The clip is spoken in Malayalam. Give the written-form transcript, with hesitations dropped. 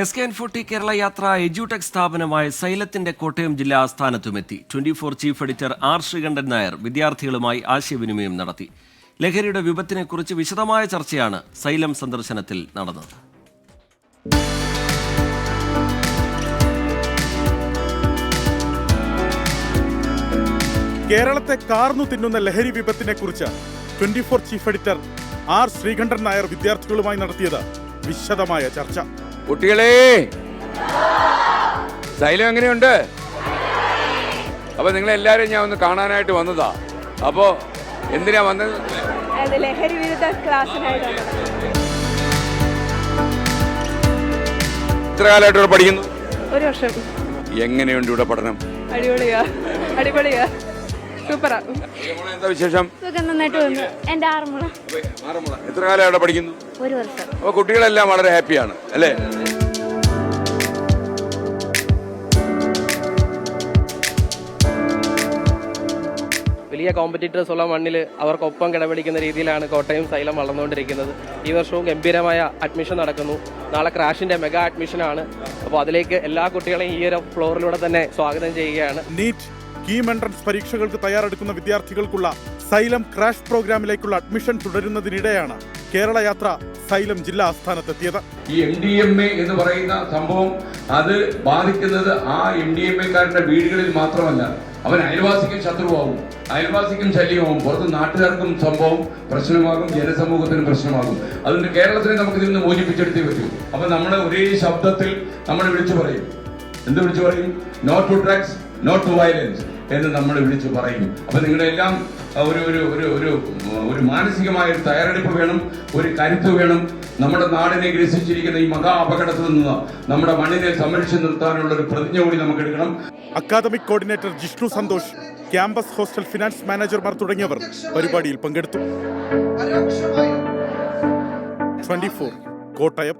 SK40 കേരള യാത്ര എഡ്യൂടെക് സ്ഥാപനമായ സൈലത്തിന്റെ കോട്ടയം ജില്ലാ ആസ്ഥാനത്തുമെത്തി. 24 chief editor R Sreekandan Nair വിദ്യാർത്ഥികളുമായി ആശയവിനിമയം നടത്തി. ലഹരിയുടെ വിപത്തിനെക്കുറിച്ച് വിശദമായ ചർച്ചയാണ് സൈലം സന്ദർശനത്തിൽ നടന്നത്. കേരളത്തെ കാർന്നു തിന്നുന്ന ലഹരി വിപത്തിനെക്കുറിച്ച് 24 chief editor R Sreekandan Nair വിദ്യാർത്ഥികളുമായി നടത്തിയത് വിശദമായ ചർച്ച. കുട്ടികളെ, സൈലം എങ്ങനെയുണ്ട്? അപ്പൊ നിങ്ങളെല്ലാരും ഞാൻ ഒന്ന് കാണാനായിട്ട് വന്നതാ. അപ്പോ എന്തിനാ വന്നത്? ലഹരി വിരുദ്ധ ക്ലാസ്സിനായിട്ട്. എത്ര കാലമായിട്ട് ഇവിടെ പഠിക്കുന്നു? 1 വർഷം. എങ്ങനെയുണ്ട് ഇവിടെ പഠനം? അടിപൊളിയാ, സൂപ്പറാ. എന്താ വിശേഷം? നന്നായിട്ട് വന്നു. എന്റെ ആറന്മുള. എത്ര കാലം ഇവിടെ പഠിക്കുന്നു? 1 വർഷം. അപ്പൊ കുട്ടികളെല്ലാം വളരെ ഹാപ്പിയാണ് അല്ലേ? വലിയ കോമ്പറ്റീറ്റേഴ്സ് ഉള്ള മണ്ണിൽ അവർക്കൊപ്പം കിടപിടിക്കുന്ന രീതിയിലാണ് കോട്ടയം സൈലം വളർന്നുകൊണ്ടിരിക്കുന്നത്. ഈ വർഷവും ഗംഭീരമായ അഡ്മിഷൻ നടക്കുന്നു. നാളെ ക്രാഷിന്റെ മെഗാ അഡ്മിഷനാണ്. അപ്പോൾ അതിലേക്ക് എല്ലാ കുട്ടികളെയും ഈ ഒരു ഫ്ലോറിലൂടെ തന്നെ സ്വാഗതം ചെയ്യുകയാണ്. നീറ്റ്, കീം എൻട്രൻസ് പരീക്ഷകൾക്ക് തയ്യാറെടുക്കുന്ന വിദ്യാർത്ഥികൾക്കുള്ള സൈലം ക്രാഷ് പ്രോഗ്രാമിലേക്കുള്ള അഡ്മിഷൻ തുടരുന്നതിനിടെയാണ് കേരള യാത്ര സൈലം ജില്ലാ ആസ്ഥാനത്തെത്തിയത്. ഈ MDMA എന്ന് പറയുന്ന സംഭവം അത് ബാധിക്കുന്നത് ആ MDMA-കാരന്റെ വീടുകളിൽ മാത്രമല്ല, അവൻ അയൽവാസിക്കും ശത്രുവാകും, അയൽവാസിക്കും ശല്യമാകും, പുറത്ത് നാട്ടുകാർക്കും സംഭവം പ്രശ്നമാകും, ജനസമൂഹത്തിനും പ്രശ്നമാകും. അതുകൊണ്ട് കേരളത്തിനെ നമുക്ക് ഇതിൽ നിന്ന് മോചിപ്പിച്ചെടുത്തേ പറ്റൂ. അപ്പൊ നമ്മൾ ഒരേ ശബ്ദത്തിൽ നമ്മൾ വിളിച്ചു പറയും. എന്ത് വിളിച്ചു പറയും? No to drugs, no to violence എന്ന് നമ്മൾ വിളിച്ചു പറയും. അപ്പൊ നിങ്ങളെല്ലാം ഒരു മാനസികമായ ഒരു തയ്യാറെടുപ്പ് വേണം, ഒരു കരുത്ത് വേണം. നമ്മുടെ നാടിനെ ഗ്രസിച്ചിരിക്കുന്ന ഈ മഹാ അപകടത്തിൽ നിന്ന് നമ്മുടെ മണ്ണിനെ സംരക്ഷിച്ചു നിർത്താനുള്ള ഒരു പ്രതിജ്ഞ കൂടി നമുക്ക് എടുക്കണം. Academic coordinator Jishnu Santhosh, campus hostel finance മാനേജർമാർ തുടങ്ങിയവർ പരിപാടിയിൽ പങ്കെടുത്തു. 24 കോട്ടയം.